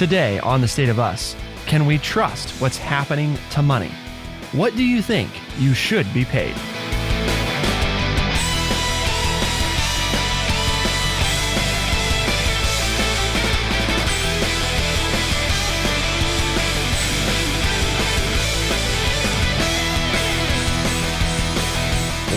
Today on The State of Us, can we trust what's happening to money? What do you think you should be paid?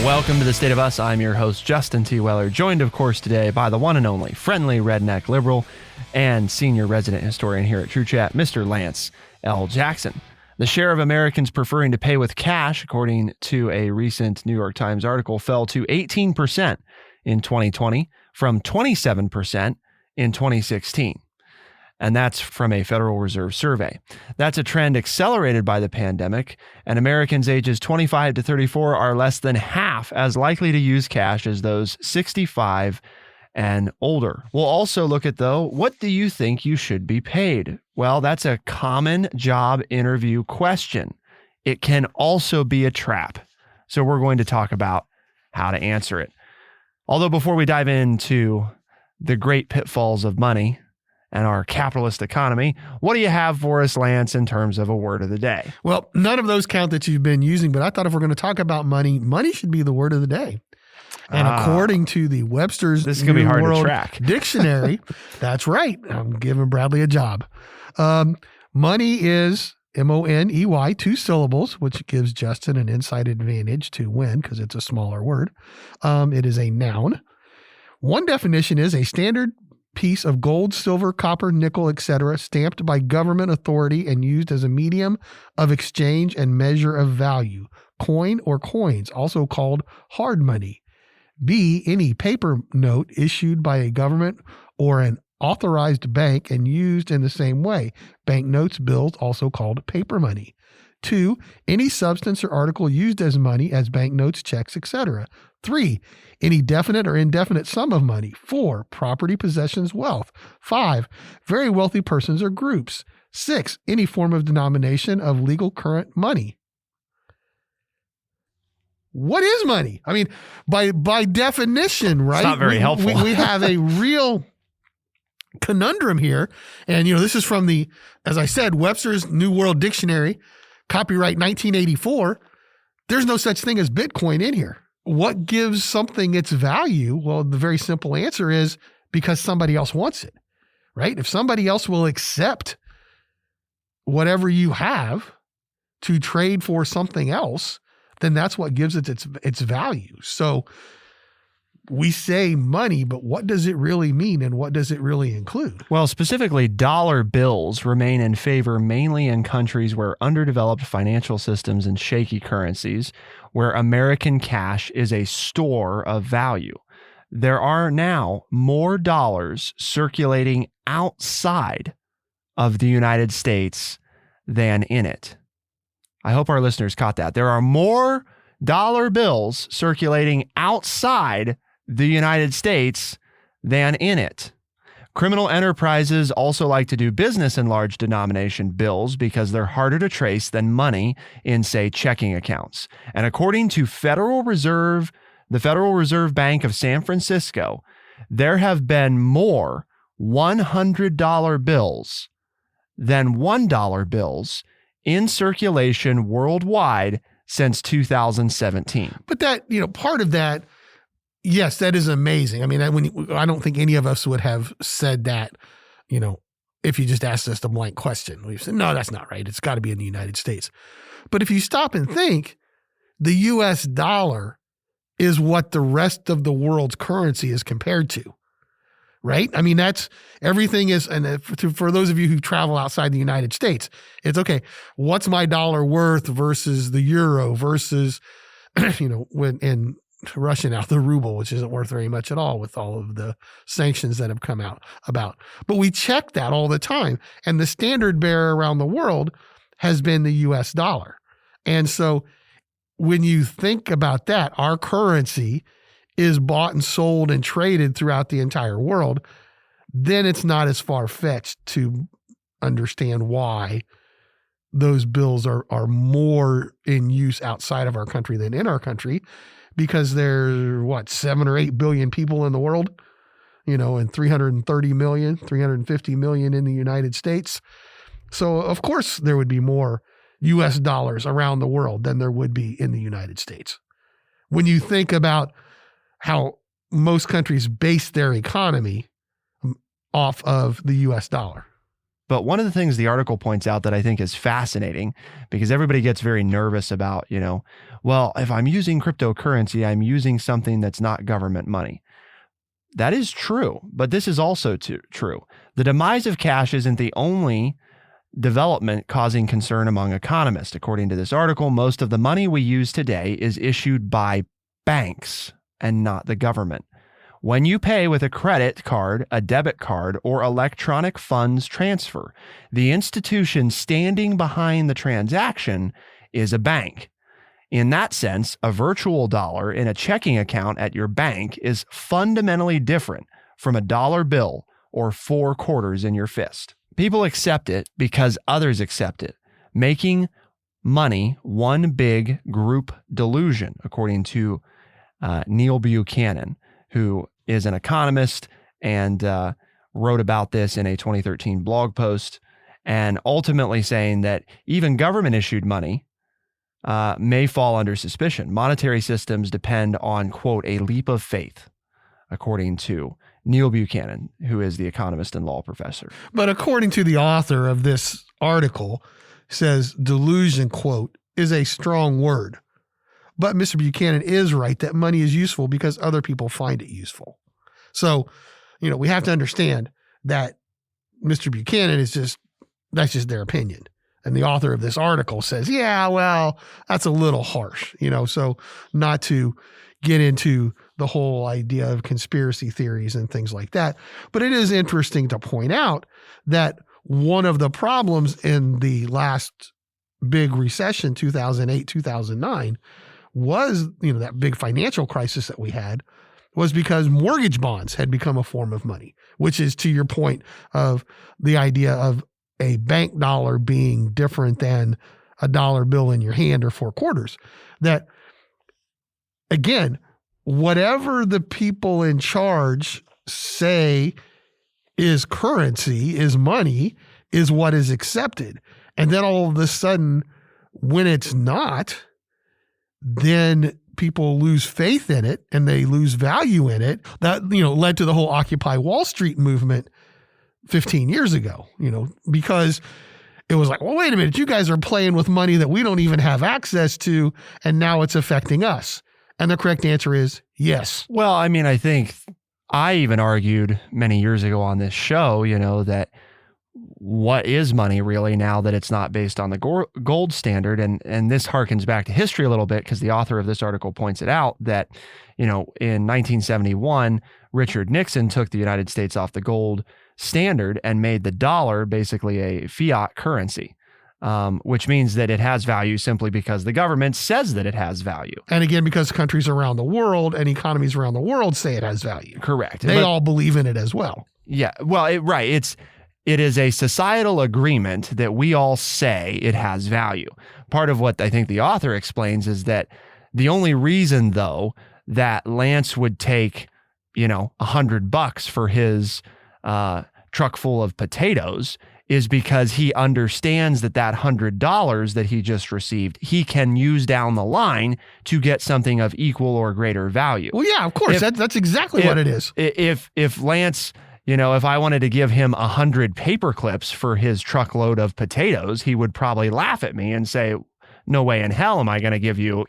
Welcome to The State of Us. I'm your host, Justin T. Weller, joined, of course, today by the one and only friendly redneck liberal and senior resident historian here at True Chat, Mr. Lance L. Jackson. The share of Americans preferring to pay with cash, according to a recent New York Times article, fell to 18% in 2020 from 27% in 2016. And that's from a Federal Reserve survey. That's a trend accelerated by the pandemic, and Americans ages 25 to 34 are less than half as likely to use cash as those 65 and older. We'll also look at, though, what do you think you should be paid? Well, that's a common job interview question. It can also be a trap. So we're going to talk about how to answer it. Although before we dive into the great pitfalls of money and our capitalist economy, what do you have for us, Lance, in terms of a word of the day? Well, none of those count that you've been using, but I thought if we're going to talk about money, money should be the word of the day. And according to the Webster's this is going to be hard World to track Dictionary, that's right. I'm giving Bradley a job. Money is M-O-N-E-Y, 2 syllables, which gives Justin an inside advantage to win because it's a smaller word. It is a noun. One definition is a standard piece of gold, silver, copper, nickel, etc., stamped by government authority and used as a medium of exchange and measure of value. Coin or coins, also called hard money. B, any paper note issued by a government or an authorized bank and used in the same way. Banknotes, bills, also called paper money. 2, any substance or article used as money as banknotes, checks, etc. 3, any definite or indefinite sum of money. 4, property, possessions, wealth. 5, very wealthy persons or groups. 6, any form of denomination of legal current money. What is money? I mean, by definition, right? It's not very helpful. We have a real conundrum here. And, this is from the, as I said, Webster's New World Dictionary, copyright 1984. There's no such thing as Bitcoin in here. What gives something its value? Well, the very simple answer is because somebody else wants it, right? If somebody else will accept whatever you have to trade for something else, then that's what gives it its value. So we say money, but what does it really mean and what does it really include? Well, specifically, dollar bills remain in favor mainly in countries where underdeveloped financial systems and shaky currencies, where American cash is a store of value. There are now more dollars circulating outside of the United States than in it. I hope our listeners caught that. There are more dollar bills circulating outside the United States than in it. Criminal enterprises also like to do business in large denomination bills because they're harder to trace than money in, say, checking accounts. And according to the Federal Reserve Bank of San Francisco, there have been more $100 bills than $1 bills in circulation worldwide since 2017. But that, part of that, yes, that is amazing. I mean, I don't think any of us would have said that, if you just asked us a blank question. We've said, no, that's not right. It's got to be in the United States. But if you stop and think, the U.S. dollar is what the rest of the world's currency is compared to, right? I mean, everything is, and for those of you who travel outside the United States, it's okay. What's my dollar worth versus the euro versus, when in Russia now, the ruble, which isn't worth very much at all with all of the sanctions that have come out about. But we check that all the time. And the standard bearer around the world has been the US dollar. And so when you think about that, our currency is bought and sold and traded throughout the entire world, then it's not as far-fetched to understand why those bills are more in use outside of our country than in our country, because there's 7 or 8 billion people in the world, and 330 million, 350 million in the United States. So of course there would be more US dollars around the world than there would be in the United States. When you think about how most countries base their economy off of the US dollar. But one of the things the article points out that I think is fascinating, because everybody gets very nervous about, well, if I'm using cryptocurrency, I'm using something that's not government money. That is true, but this is also true. The demise of cash isn't the only development causing concern among economists. According to this article, most of the money we use today is issued by banks and not the government. When you pay with a credit card, a debit card, or electronic funds transfer, the institution standing behind the transaction is a bank. In that sense, a virtual dollar in a checking account at your bank is fundamentally different from a dollar bill or 4 quarters in your fist. People accept it because others accept it, making money one big group delusion, according to Neil Buchanan, who is an economist and wrote about this in a 2013 blog post, and ultimately saying that even government-issued money may fall under suspicion. Monetary systems depend on, quote, a leap of faith, according to Neil Buchanan, who is the economist and law professor. But according to the author of this article, says delusion, quote, is a strong word. But Mr. Buchanan is right that money is useful because other people find it useful. So, we have to understand that Mr. Buchanan that's just their opinion. And the author of this article says, yeah, well, that's a little harsh, so not to get into the whole idea of conspiracy theories and things like that. But it is interesting to point out that one of the problems in the last big recession, 2008, 2009, was, that big financial crisis that we had, was because mortgage bonds had become a form of money, which is to your point of the idea of a bank dollar being different than a dollar bill in your hand or 4 quarters. That, again, whatever the people in charge say is currency, is money, is what is accepted. And then all of a sudden, when it's not, then people lose faith in it and they lose value in it. That, led to the whole Occupy Wall Street movement 15 years ago, because it was like, well, wait a minute, you guys are playing with money that we don't even have access to, and now it's affecting us. And the correct answer is yes. Well, I think I even argued many years ago on this show, that what is money really now that it's not based on the gold standard? And this harkens back to history a little bit, because the author of this article points it out that, in 1971, Richard Nixon took the United States off the gold standard and made the dollar basically a fiat currency, which means that it has value simply because the government says that it has value. And again, because countries around the world and economies around the world say it has value. Correct. They all believe in it as well. Yeah. Well, it is a societal agreement that we all say it has value. Part of what I think the author explains is that the only reason, though, that Lance would take, $100 for his truck full of potatoes is because he understands that $100 that he just received, he can use down the line to get something of equal or greater value. Well, yeah, of course. That's exactly what it is. If Lance, if I wanted to give him 100 paper clips for his truckload of potatoes, he would probably laugh at me and say, no way in hell am I going to give you,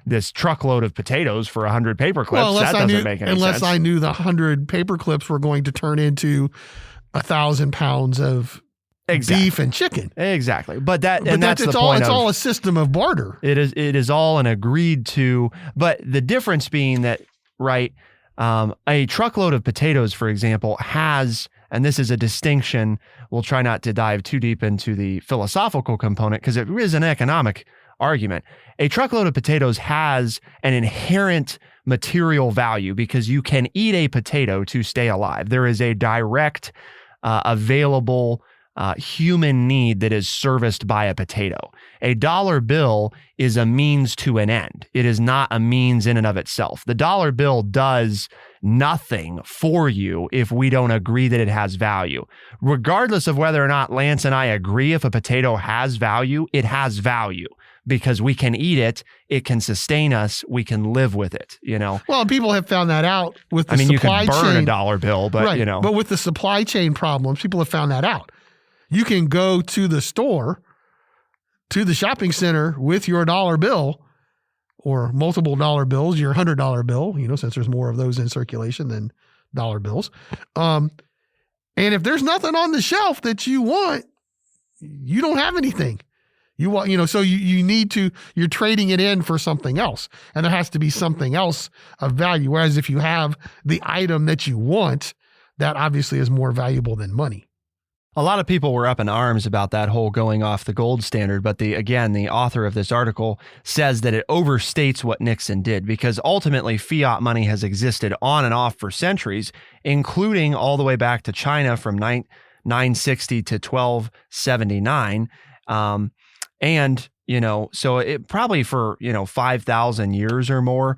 this truckload of potatoes for 100 paper clips. Well, that doesn't make any sense. Unless I knew the 100 paper clips were going to turn into 1,000 pounds of beef and chicken. Exactly. But that's the point. It's all a system of barter. It is all an agreed to, but the difference being that, right, a truckload of potatoes, for example, has, and this is a distinction, we'll try not to dive too deep into the philosophical component because it is an economic argument. A truckload of potatoes has an inherent material value because you can eat a potato to stay alive. There is a direct, available human need that is serviced by a potato. A dollar bill is a means to an end. It is not a means in and of itself. The dollar bill does nothing for you if we don't agree that it has value. Regardless of whether or not Lance and I agree if a potato has value, it has value because we can eat it. It can sustain us. We can live with it, you know? Well, people have found that out with the you supply could burn chain. a dollar bill, but Right. you know. But with the supply chain problems, people have found that out. You can go to the store, to the shopping center with your dollar bill or multiple dollar bills, your $100 bill, you know, since there's more of those in circulation than dollar bills. And if there's nothing on the shelf that you want, you don't have anything. You want, you know, so you need to, you're trading it in for something else. And there has to be something else of value. Whereas if you have the item that you want, that obviously is more valuable than money. A lot of people were up in arms about that whole going off the gold standard, but the author of this article says that it overstates what Nixon did because ultimately fiat money has existed on and off for centuries, including all the way back to China from 960 to 1279. And, you know, so it probably for, 5,000 years or more,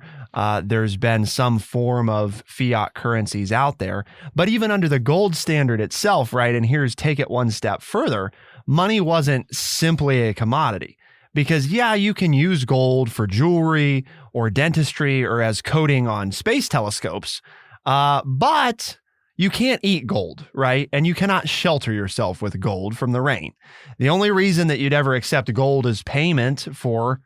there's been some form of fiat currencies out there. But even under the gold standard itself, right, and take it one step further, money wasn't simply a commodity. Because, yeah, you can use gold for jewelry or dentistry or as coating on space telescopes, but you can't eat gold, right? And you cannot shelter yourself with gold from the rain. The only reason that you'd ever accept gold as payment for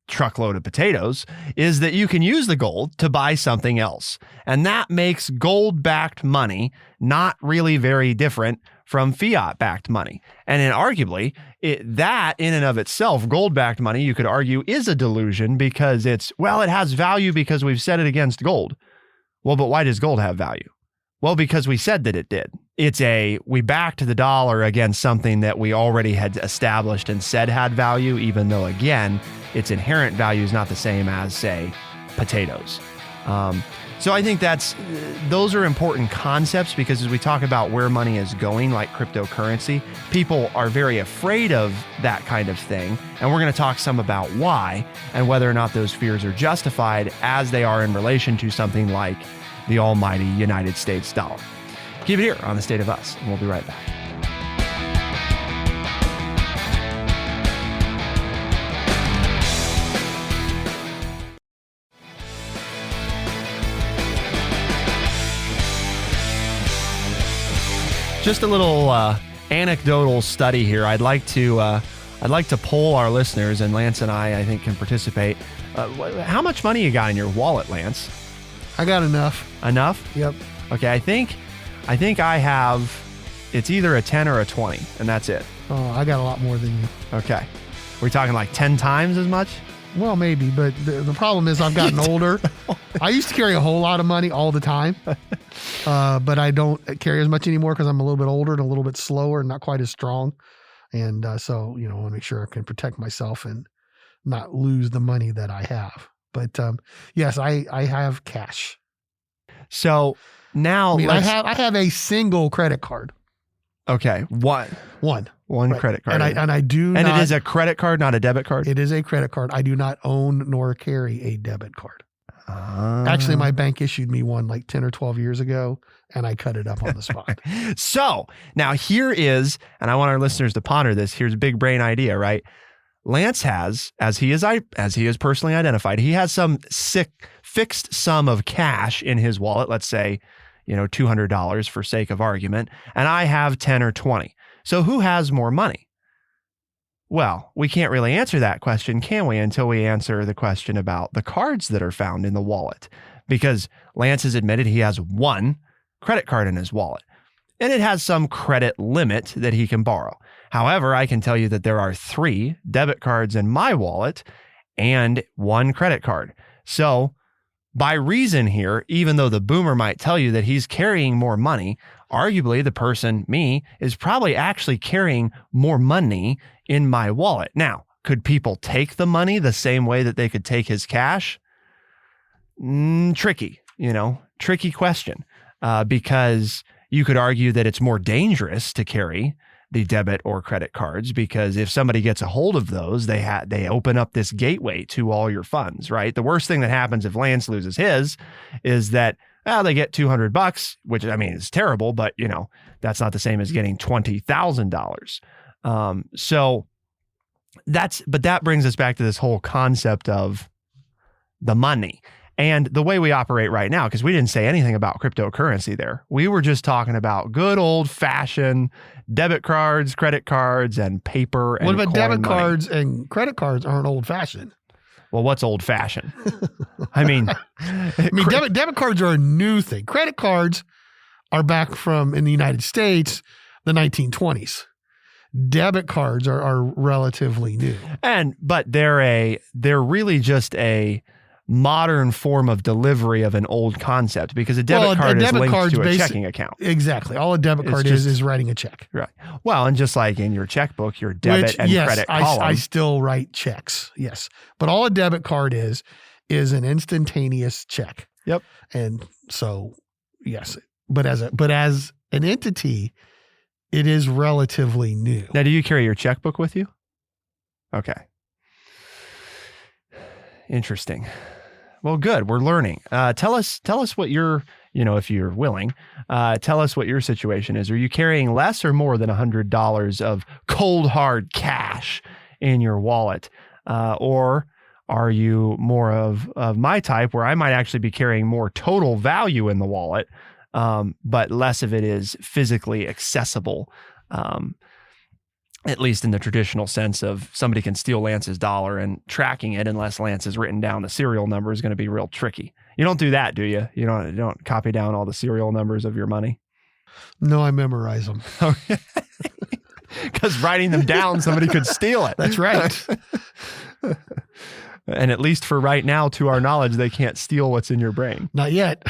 truckload of potatoes is that you can use the gold to buy something else. And that makes gold-backed money not really very different from fiat-backed money. And then arguably, that in and of itself, gold-backed money, you could argue, is a delusion because it has value because we've set it against gold. Well, but why does gold have value? Well, because we said that it did. We backed the dollar against something that we already had established and said had value, even though, again, its inherent value is not the same as, say, potatoes. So I think those are important concepts because as we talk about where money is going, like cryptocurrency, people are very afraid of that kind of thing. And we're going to talk some about why and whether or not those fears are justified as they are in relation to something like the almighty United States dollar. Keep it here on The State of Us, and we'll be right back. Just a little anecdotal study here. I'd like to poll our listeners, and Lance and I think, can participate. How much money you got in your wallet, Lance? I got enough. Enough? Yep. Okay, I think I have, it's either a 10 or a 20, and that's it. Oh, I got a lot more than you. Okay. We're talking like 10 times as much? Well, maybe, but the problem is I've gotten older. I used to carry a whole lot of money all the time, but I don't carry as much anymore because I'm a little bit older and a little bit slower and not quite as strong. And so, I want to make sure I can protect myself and not lose the money that I have. But yes, I have cash. So now I have a single credit card. Okay. One Right. credit card. And I do and not, it is a credit card, not a debit card? It is a credit card. I do not own nor carry a debit card. Actually, my bank issued me one like 10 or 12 years ago, and I cut it up on the spot. So now here is, and I want our listeners to ponder this, here's a big brain idea, right? Lance has, as he is personally identified, he has some fixed sum of cash in his wallet, let's say, $200 for sake of argument, and I have 10 or 20. So who has more money? Well, we can't really answer that question, can we, until we answer the question about the cards that are found in the wallet, because Lance has admitted he has one credit card in his wallet, and it has some credit limit that he can borrow. However, I can tell you that there are 3 debit cards in my wallet and 1 credit card. So by reason here, even though the boomer might tell you that he's carrying more money, arguably the person, me, is probably actually carrying more money in my wallet. Now, could people take the money the same way that they could take his cash? Tricky question. Because You could argue that it's more dangerous to carry the debit or credit cards because if somebody gets a hold of those, they open up this gateway to all your funds, right? The worst thing that happens if Lance loses his is that they get $200, which I mean is terrible, but that's not the same as getting $20,000. But that brings us back to this whole concept of the money. And the way we operate right now, because we didn't say anything about cryptocurrency there. We were just talking about good old fashioned debit cards, credit cards, and paper. And what about debit money. Cards and credit cards aren't old fashioned? Well, what's old fashioned? I mean, debit cards are a new thing. Credit cards are back from in the United States, the 1920s. Debit cards are relatively new. But they're really just a modern form of delivery of an old concept because a debit card is linked to a checking account. Exactly. All a debit card is writing a check. Right. Well, and just like in your checkbook, your debit and credit column. I still write checks. Yes. But all a debit card is an instantaneous check. Yep. And so, yes. But as an entity, it is relatively new. Now, do you carry your checkbook with you? Okay. Interesting. Well, good. We're learning. Tell us what your, if you're willing, tell us what your situation is. Are you carrying less or more than $100 of cold hard cash in your wallet? Or are you more of my type where I might actually be carrying more total value in the wallet, but less of it is physically accessible? At least in the traditional sense of somebody can steal Lance's dollar and tracking it unless Lance has written down the serial number is going to be real tricky. You don't do that, do you? You don't copy down all the serial numbers of your money? No, I memorize them. Because writing them down, somebody could steal it. That's right. And at least for right now, to our knowledge, they can't steal what's in your brain. Not yet.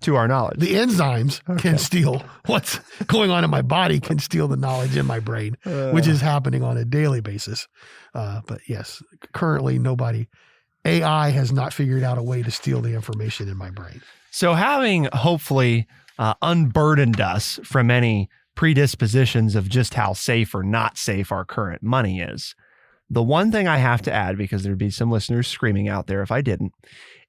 To our knowledge. The enzymes can steal what's going on in my body, can steal the knowledge in my brain, which is happening on a daily basis. But yes, currently AI has not figured out a way to steal the information in my brain. So having hopefully unburdened us from any predispositions of just how safe or not safe our current money is, the one thing I have to add, because there'd be some listeners screaming out there if I didn't,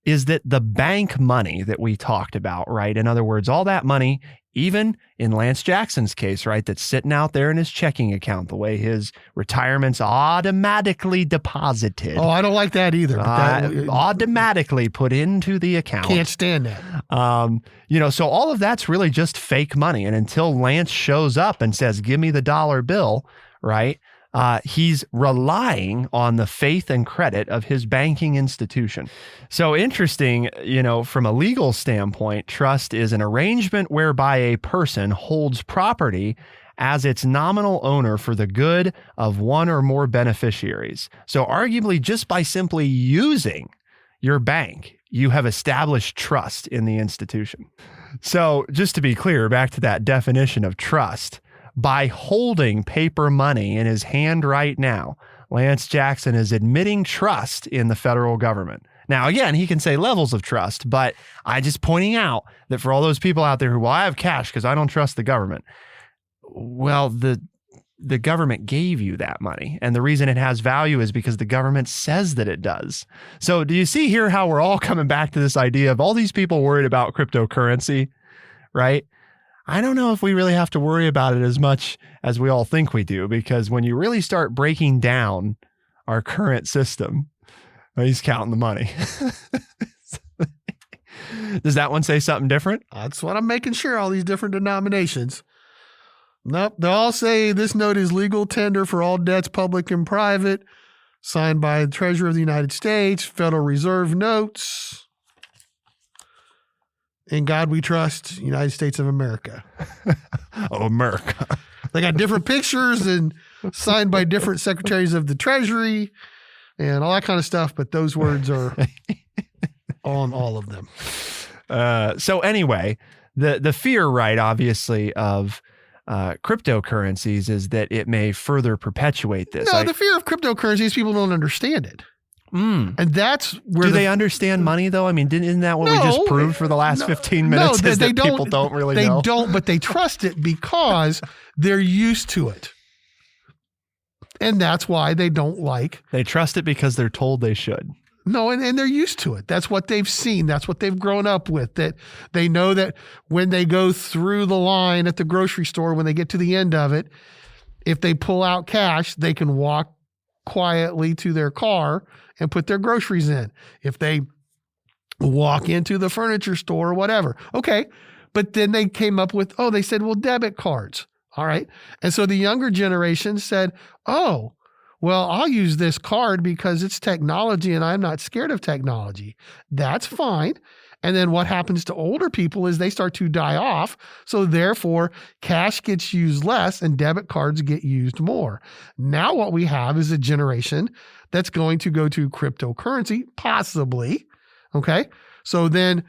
is that the bank money that we talked about, right? In other words, all that money, even in Lance Jackson's case, right, that's sitting out there in his checking account, the way his retirement's automatically deposited. Oh, I don't like that either. But automatically put into the account. Can't stand that. So all of that's really just fake money. And until Lance shows up and says, give me the dollar bill, right? He's relying on the faith and credit of his banking institution. So interesting, from a legal standpoint, trust is an arrangement whereby a person holds property as its nominal owner for the good of one or more beneficiaries. So arguably, just by simply using your bank, you have established trust in the institution. So just to be clear, back to that definition of trust, by holding paper money in his hand right now, Lance Jackson is admitting trust in the federal government. Now, again, he can say levels of trust, but I just pointing out that for all those people out there who, I have cash because I don't trust the government. Well, the government gave you that money. And the reason it has value is because the government says that it does. So do you see here how we're all coming back to this idea of all these people worried about cryptocurrency, right? I don't know if we really have to worry about it as much as we all think we do, because when you really start breaking down our current system, he's counting the money. Does that one say something different? That's what I'm making sure, all these different denominations. Nope. They all say this note is legal tender for all debts, public and private, signed by the Treasurer of the United States, Federal Reserve notes. In God we trust, United States of America. Oh, America. They got different pictures and signed by different secretaries of the Treasury and all that kind of stuff, but those words are on all of them. So anyway, the fear, right, obviously, of cryptocurrencies is that it may further perpetuate this. No, the fear of cryptocurrencies, people don't understand it. And that's where do they understand money though? I mean, isn't that what we just proved for the last 15 minutes? No, is that people don't really know. They don't, but they trust it because they're used to it. And that's why they don't like. They trust it because they're told they should. No, and they're used to it. That's what they've seen. That's what they've grown up with. That they know that when they go through the line at the grocery store, when they get to the end of it, if they pull out cash, they can walk quietly to their car and put their groceries in. If they walk into the furniture store or whatever. Okay. But then they came up with, they said, well, debit cards. All right. And so the younger generation said, oh, well, I'll use this card because it's technology and I'm not scared of technology. That's fine. And then what happens to older people is they start to die off. So therefore, cash gets used less and debit cards get used more. Now what we have is a generation that's going to go to cryptocurrency, possibly. Okay. So then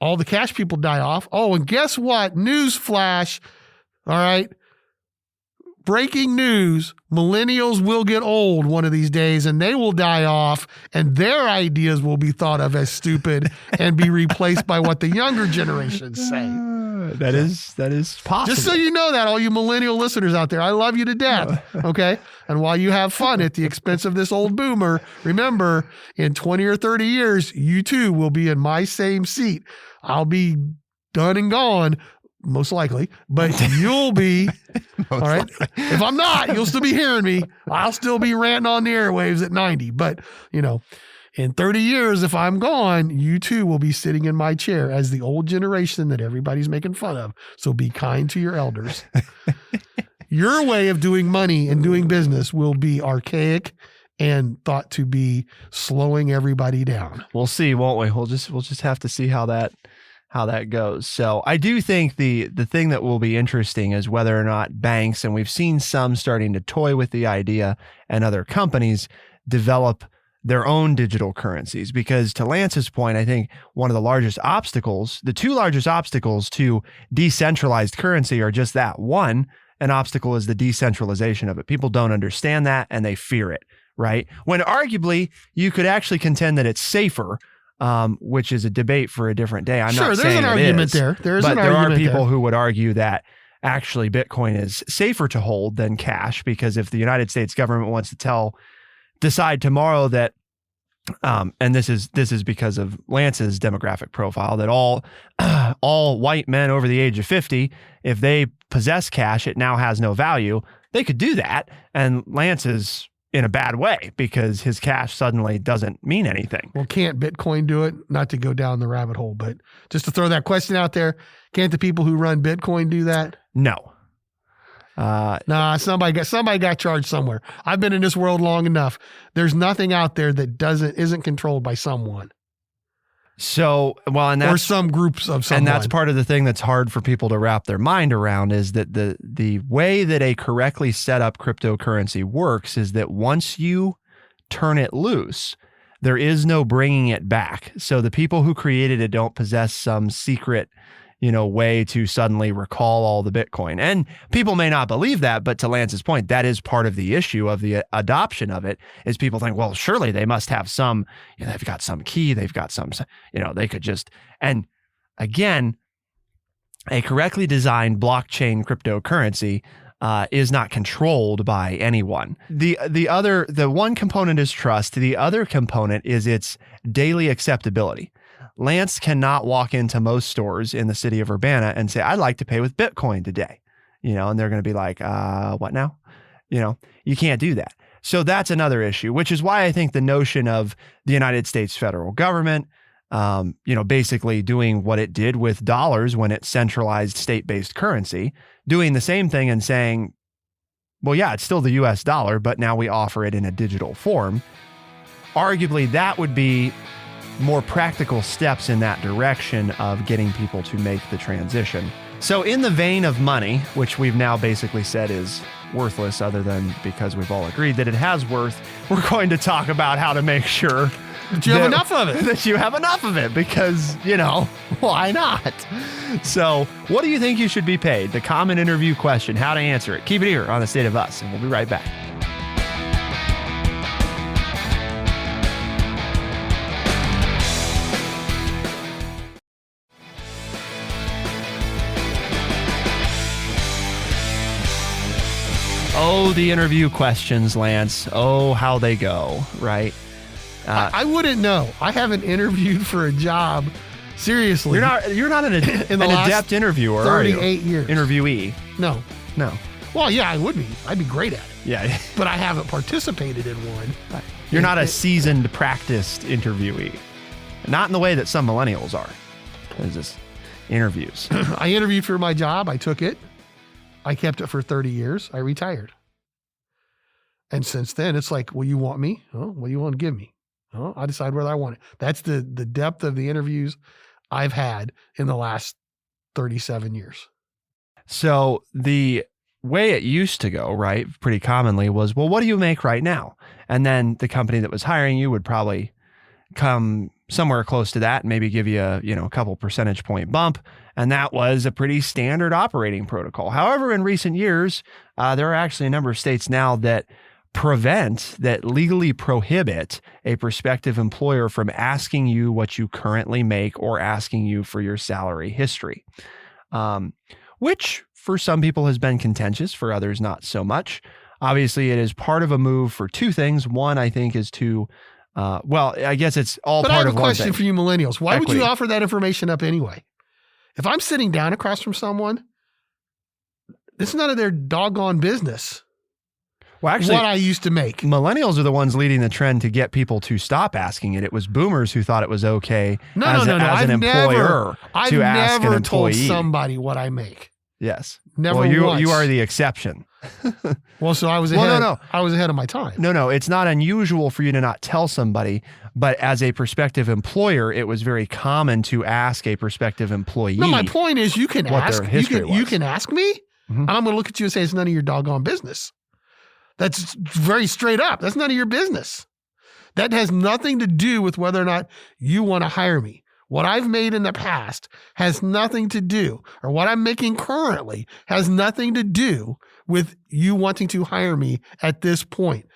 all the cash people die off. Oh, and guess what? Newsflash. All right. Breaking news, millennials will get old one of these days and they will die off and their ideas will be thought of as stupid and be replaced by what the younger generations say. That is possible. Just so you know that, all you millennial listeners out there, I love you to death, okay? And while you have fun at the expense of this old boomer, remember, in 20 or 30 years, you too will be in my same seat. I'll be done and gone, most likely, but you'll be, all right? If I'm not, you'll still be hearing me. I'll still be ranting on the airwaves at 90. But, in 30 years, if I'm gone, you too will be sitting in my chair as the old generation that everybody's making fun of. So be kind to your elders. Your way of doing money and doing business will be archaic and thought to be slowing everybody down. We'll see, won't we? We'll just have to see how that goes. So I do think the thing that will be interesting is whether or not banks, and we've seen some starting to toy with the idea, and other companies develop their own digital currencies. Because to Lance's point, I think one of the largest obstacles, the two largest obstacles to decentralized currency are just that. One, an obstacle is the decentralization of it. People don't understand that and they fear it, right? When arguably you could actually contend that it's safer, which is a debate for a different day. I'm not saying there's an argument there. But there are people who would argue that actually Bitcoin is safer to hold than cash, because if the United States government wants to decide tomorrow that, and this is because of Lance's demographic profile, that all white men over the age of 50, if they possess cash, it now has no value. They could do that, and Lance is in a bad way because his cash suddenly doesn't mean anything. Well, can't Bitcoin do it? Not to go down the rabbit hole, but just to throw that question out there, can't the people who run Bitcoin do that? No. Somebody got charged somewhere. I've been in this world long enough. There's nothing out there that isn't controlled by someone. So, well, and that's, or some groups of someone. And that's part of the thing that's hard for people to wrap their mind around, is that the way that a correctly set up cryptocurrency works is that once you turn it loose, there is no bringing it back. So the people who created it don't possess some secret, way to suddenly recall all the Bitcoin. And people may not believe that, but to Lance's point, that is part of the issue of the adoption of it, is people think, well, surely they must have some, they've got some key, they've got some, they could just, and again, a correctly designed blockchain cryptocurrency is not controlled by anyone. The one component is trust. The other component is its daily acceptability. Lance cannot walk into most stores in the city of Urbana and say, I'd like to pay with Bitcoin today, and they're going to be like, what now? You can't do that. So that's another issue, which is why I think the notion of the United States federal government, basically doing what it did with dollars when it centralized state-based currency, doing the same thing and saying, well, yeah, it's still the US dollar, but now we offer it in a digital form. Arguably, that would be more practical steps in that direction of getting people to make the transition. So in the vein of money, which we've now basically said is worthless, other than because we've all agreed that it has worth, we're going to talk about how to make sure that you have enough of it. That you have enough of it, because, why not? So what do you think you should be paid? The common interview question, how to answer it. Keep it here on The State of Us, and we'll be right back. Oh, the interview questions, Lance. Oh, how they go, right? I wouldn't know. I haven't interviewed for a job. Seriously. You're not an adept interviewer, are you? 38 years. Interviewee. No. Well, yeah, I would be. I'd be great at it. Yeah. But I haven't participated in one. You're not a seasoned, practiced interviewee. Not in the way that some millennials are. There's just interviews. I interviewed for my job. I took it. I kept it for 30 years. I retired. And since then, it's like, well, you want me? Oh, what do you want to give me? Oh, I decide whether I want it. That's the depth of the interviews I've had in the last 37 years. So the way it used to go, right, pretty commonly was, well, what do you make right now? And then the company that was hiring you would probably come somewhere close to that and maybe give you a couple percentage point bump. And that was a pretty standard operating protocol. However, in recent years, there are actually a number of states now that legally prohibit a prospective employer from asking you what you currently make or asking you for your salary history, which for some people has been contentious, for others not so much. Obviously, it is part of a move for two things. One, I think, is to, I guess it's all but part I of have a one question thing. for you millennials. Why Equity. would you offer that information up anyway? If I'm sitting down across from someone, it's none of their doggone business. Well, actually, what I used to make. Millennials are the ones leading the trend to get people to stop asking it. It was boomers who thought it was okay as an employer to ask an employee. I've never told somebody what I make. Yes. Never once. Well, you are the exception. Well, so I was ahead. No. I was ahead of my time. No. It's not unusual for you to not tell somebody, but as a prospective employer, it was very common to ask a prospective employee. No, my point is you can ask. You can ask me, and I'm going to look at you and say it's none of your doggone business. That's very straight up. That's none of your business. That has nothing to do with whether or not you want to hire me. What I've made in the past has nothing to do, or what I'm making currently has nothing to do with you wanting to hire me at this point.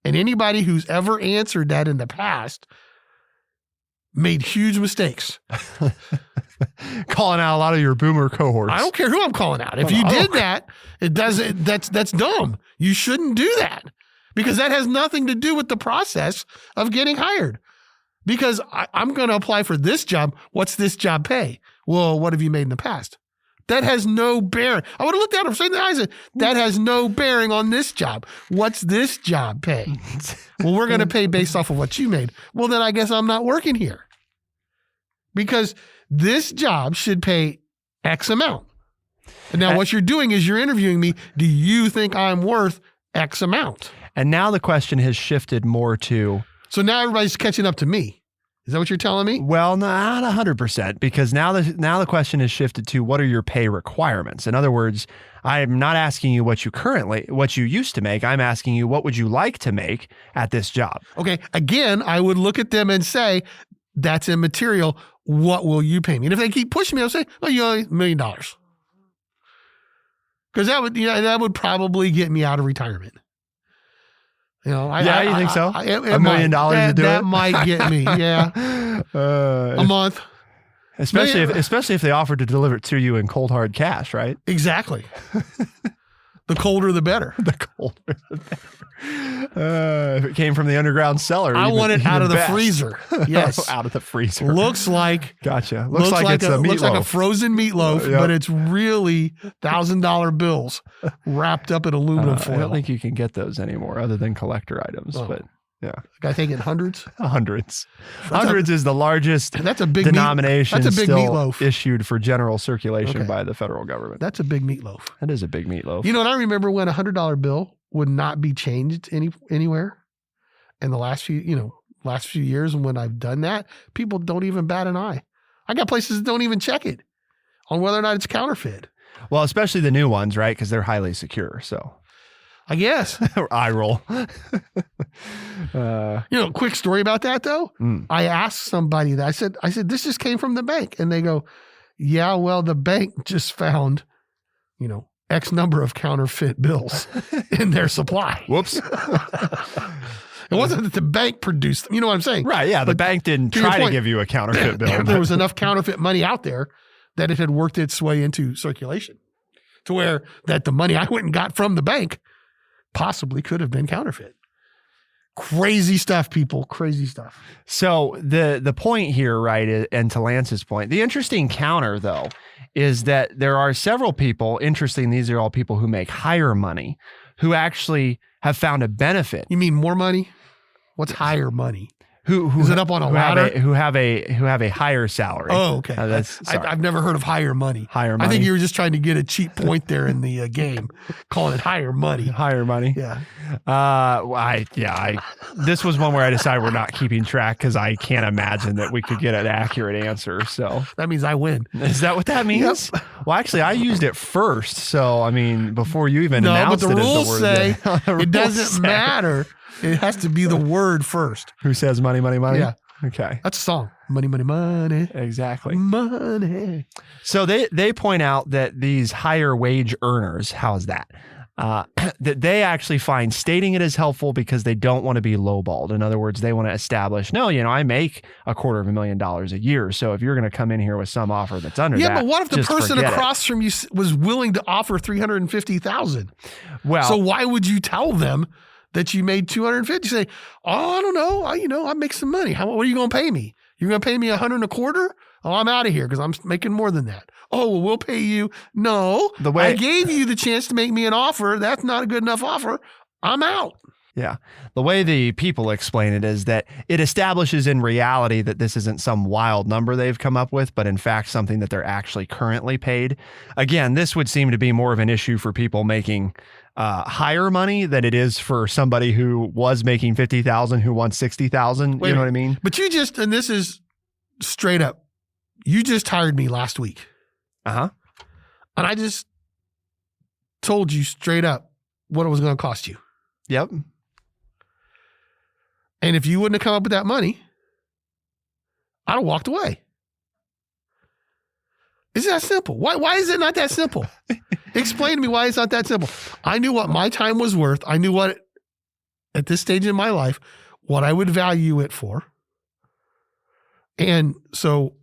And anybody who's ever answered that in the past made huge mistakes. Calling out a lot of your boomer cohorts. I don't care who I'm calling out. If you did that, that's dumb. You shouldn't do that because that has nothing to do with the process of getting hired. Because I'm going to apply for this job. What's this job pay? Well, what have you made in the past? That has no bearing. I would have looked at him straight in the eyes and said, that has no bearing on this job. What's this job pay? Well, we're going to pay based off of what you made. Well, then I guess I'm not working here. Because this job should pay X amount. And now what you're doing is you're interviewing me. Do you think I'm worth X amount? And now the question has shifted more to... So now everybody's catching up to me. Is that what you're telling me? Well, not 100%, because now the question has shifted to what are your pay requirements? In other words, I'm not asking you what you used to make. I'm asking you what would you like to make at this job? Okay. Again, I would look at them and say, that's immaterial. What will you pay me? And if they keep pushing me, I'll say, oh, you owe $1 million. Because that would probably get me out of retirement. You think so? $1 million to do it? That might get me. Yeah. A month. Especially if they offered to deliver it to you in cold hard cash, right? Exactly. The colder, the better. The colder, the better. If it came from the underground cellar, I want it out of the freezer. Yes, out of the freezer. Looks like gotcha. Looks like it's a meatloaf. Looks like a frozen meatloaf, but it's really $1,000 bills wrapped up in aluminum foil. I don't think you can get those anymore, other than collector items. But yeah, I think in hundreds. Hundreds is the largest. That's a big denomination. That's a big meatloaf issued for general circulation by the federal government. That's a big meatloaf. That is a big meatloaf. You know, and I remember when $100 bill would not be changed anywhere in the last few years. And when I've done that, people don't even bat an eye. I got places that don't even check it on whether or not it's counterfeit. Well, especially the new ones, right? Because they're highly secure. So I guess. Eye roll. Quick story about that though. I asked somebody that I said, this just came from the bank. And they go, yeah, well, the bank just found, X number of counterfeit bills in their supply. Whoops. It wasn't that the bank produced them. You know what I'm saying? Right. Yeah. The bank didn't try to give you a counterfeit bill. There was enough counterfeit money out there that it had worked its way into circulation to where that the money I went and got from the bank possibly could have been counterfeit. Crazy stuff, people. Crazy stuff. So the point here, right, and to Lance's point, the interesting counter, though, is that there are several people, interesting, these are all people who make higher money, who actually have found a benefit. You mean more money? What's higher money? Who is it up on a ladder? Who have a higher salary. Oh, okay. I've never heard of higher money. Higher money. I think you were just trying to get a cheap point there in the game, calling it higher money. Higher money. Yeah. This was one where I decided we're not keeping track because I can't imagine that we could get an accurate answer. So that means I win. Is that what that means? Yep. Well, actually, I used it first. So I mean, before you even announced but the it rules as the word. Say it doesn't matter. It has to be the word first. Who says money, money, money? Yeah. Okay. That's a song. Money, money, money. Exactly. Money. So they point out that these higher wage earners, how is that? That they actually find stating it is helpful because they don't want to be lowballed. In other words, they want to establish, no, I make $250,000 a year. So if you're going to come in here with some offer that's under that, but what if the person across from you was willing to offer $350,000? Well, so why would you tell them that you made $250,000? Say, oh, I don't know. I make some money. What are you going to pay me? You're going to pay me $125? Oh, I'm out of here because I'm making more than that. Oh, well, we'll pay you. No, I gave you the chance to make me an offer. That's not a good enough offer. I'm out. Yeah. The way the people explain it is that it establishes in reality that this isn't some wild number they've come up with, but in fact, something that they're actually currently paid. Again, this would seem to be more of an issue for people making higher money than it is for somebody who was making $50,000 who wants $60,000. You know what I mean? But and this is straight up, you just hired me last week. Uh-huh. And I just told you straight up what it was going to cost you. Yep. And if you wouldn't have come up with that money, I'd have walked away. It's that simple. Why is it not that simple? Explain to me why it's not that simple. I knew what my time was worth. I knew what, at this stage in my life, what I would value it for. And so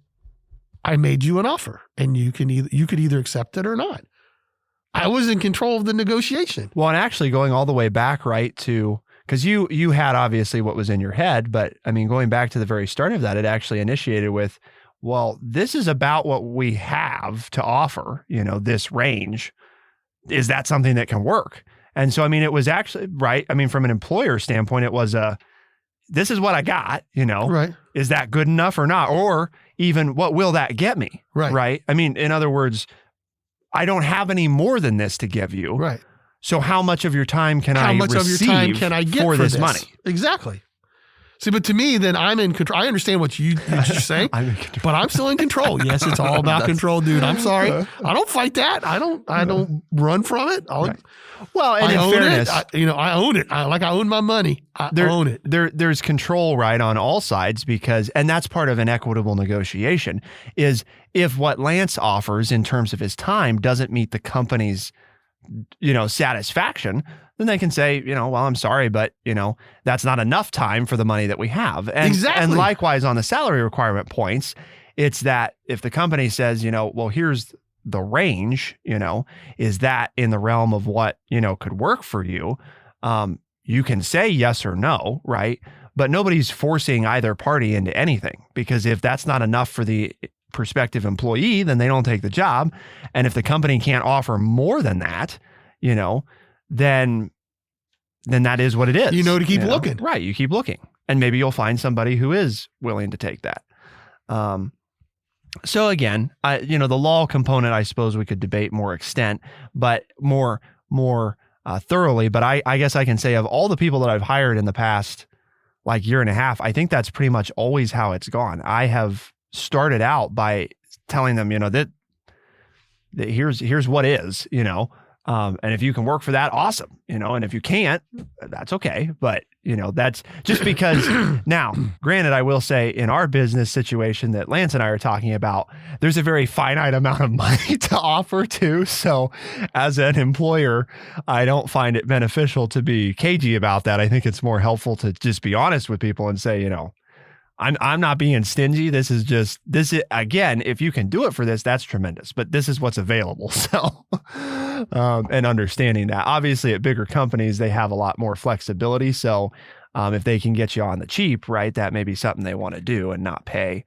I made you an offer, and you could either accept it or not. I was in control of the negotiation. Well, and actually going all the way back, right, to, because you had obviously what was in your head, but I mean, going back to the very start of that, it actually initiated with, well, this is about what we have to offer, this range. Is that something that can work? And so, I mean, it was actually, right, I mean, from an employer standpoint, it was this is what I got, Right. Is that good enough or not? Or even what will that get me? Right. Right. I mean, in other words, I don't have any more than this to give you. Right. So how much of your time can I receive of your time can I get for this money? Exactly. See, but to me, then I'm in control. I understand what you're saying, but I'm still in control. Yes, it's all about control, dude. I'm sorry. I don't fight that. I don't run from it. Well, and in fairness, I own it. I own my money. I own it. There's control, right, on all sides and that's part of an equitable negotiation is if what Lance offers in terms of his time doesn't meet the company's, satisfaction, then they can say, well, I'm sorry, but, that's not enough time for the money that we have. And, exactly. And likewise on the salary requirement points, it's that if the company says, well, here's the range, is that in the realm of what, could work for you? You can say yes or no, right? But nobody's forcing either party into anything, because if that's not enough for the prospective employee, then they don't take the job. And if the company can't offer more than that, then that is what it is. To keep looking. Right. You keep looking. And maybe you'll find somebody who is willing to take that. So again, the law component, I suppose we could debate more extent, but more thoroughly. But I guess I can say of all the people that I've hired in the past, year and a half, I think that's pretty much always how it's gone. I have started out by telling them, that here's what is, and if you can work for that, awesome, and if you can't, that's okay. But, that's just because now, granted, I will say in our business situation that Lance and I are talking about, there's a very finite amount of money to offer too. So as an employer, I don't find it beneficial to be cagey about that. I think it's more helpful to just be honest with people and say, I'm not being stingy. This is again, if you can do it for this, that's tremendous, but this is what's available. So and understanding that. Obviously, at bigger companies, they have a lot more flexibility. So if they can get you on the cheap, right, that may be something they want to do and not pay.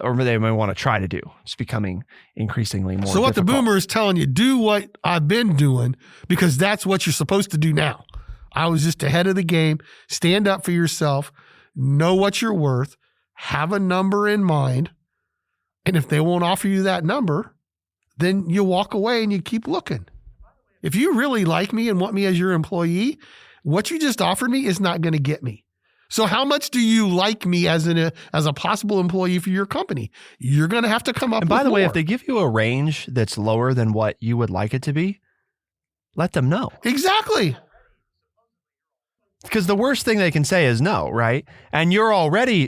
Or they may want to try to do. It's becoming increasingly more So what difficult. the boomer is telling you, do what I've been doing because that's what you're supposed to do now. I was just ahead of the game. Stand up for yourself. Know what you're worth. Have a number in mind. And if they won't offer you that number, then you walk away and you keep looking. If you really like me and want me as your employee, what you just offered me is not going to get me. So how much do you like me as a possible employee for your company? You're going to have to come up with more. And by the way, if they give you a range that's lower than what you would like it to be, let them know. Exactly. Because the worst thing they can say is no, right? And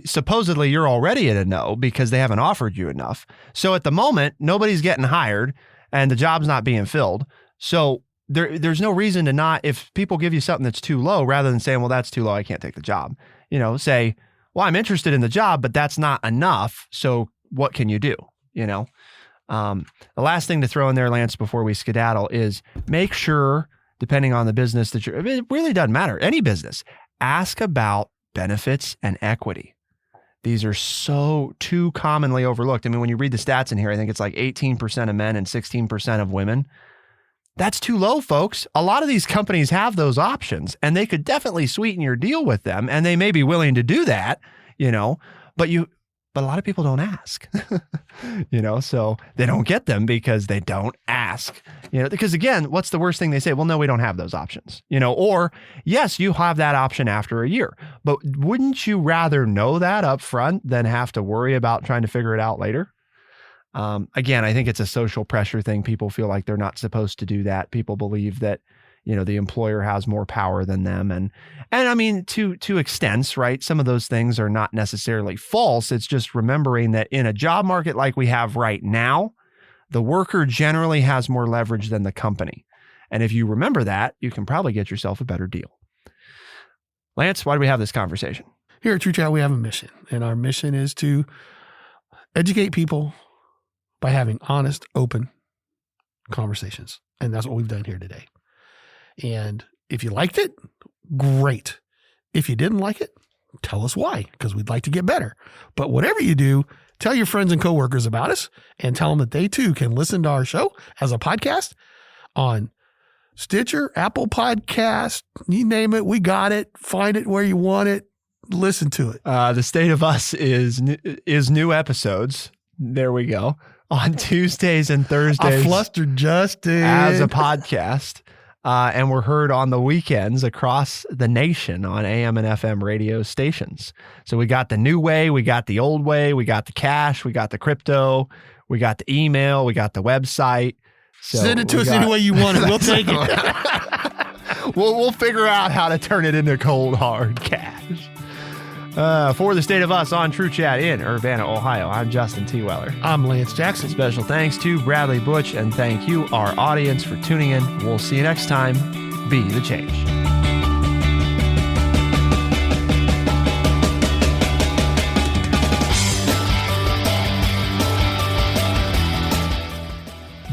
supposedly you're already at a no because they haven't offered you enough. So at the moment, nobody's getting hired and the job's not being filled. So there's no reason to not, if people give you something that's too low, rather than saying, well, that's too low, I can't take the job. Say, well, I'm interested in the job, but that's not enough. So what can you do? The last thing to throw in there, Lance, before we skedaddle is make sure, depending on the business that it really doesn't matter, any business, ask about benefits and equity. These are so too commonly overlooked. I mean, when you read the stats in here, I think it's like 18% of men and 16% of women. That's too low, folks. A lot of these companies have those options and they could definitely sweeten your deal with them. And they may be willing to do that, but a lot of people don't ask, so they don't get them because they don't ask, because again, what's the worst thing they say? Well, no, we don't have those options, or yes, you have that option after a year, but wouldn't you rather know that up front than have to worry about trying to figure it out later? Again, I think it's a social pressure thing. People feel like they're not supposed to do that. People believe that, the employer has more power than them. And I mean, to extents, right? Some of those things are not necessarily false. It's just remembering that in a job market like we have right now, the worker generally has more leverage than the company. And if you remember that, you can probably get yourself a better deal. Lance, why do we have this conversation? Here at True Chat, we have a mission, and our mission is to educate people by having honest, open conversations. And that's what we've done here today. And if you liked it, great. If you didn't like it, tell us why, because we'd like to get better. But whatever you do, tell your friends and coworkers about us and tell them that they too can listen to our show as a podcast on Stitcher, Apple Podcast, you name it. We got it. Find it where you want it. Listen to it. The State of Us is new episodes. There we go. On Tuesdays and Thursdays. I flustered Justin. As a podcast. And we're heard on the weekends across the nation on AM and FM radio stations. So we got the new way, we got the old way, we got the cash, we got the crypto, we got the email, we got the website. So send it to us any way you want it. We'll take it. We'll figure out how to turn it into cold, hard cash. For the State of Us on True Chat in Urbana, Ohio, I'm Justin T. Weller. I'm Lance Jackson. Special thanks to Bradley Butch, and thank you, our audience, for tuning in. We'll see you next time. Be the change.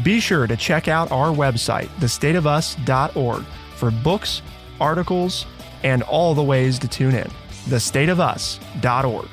Be sure to check out our website, thestateofus.org, for books, articles, and all the ways to tune in. thestateofus.org.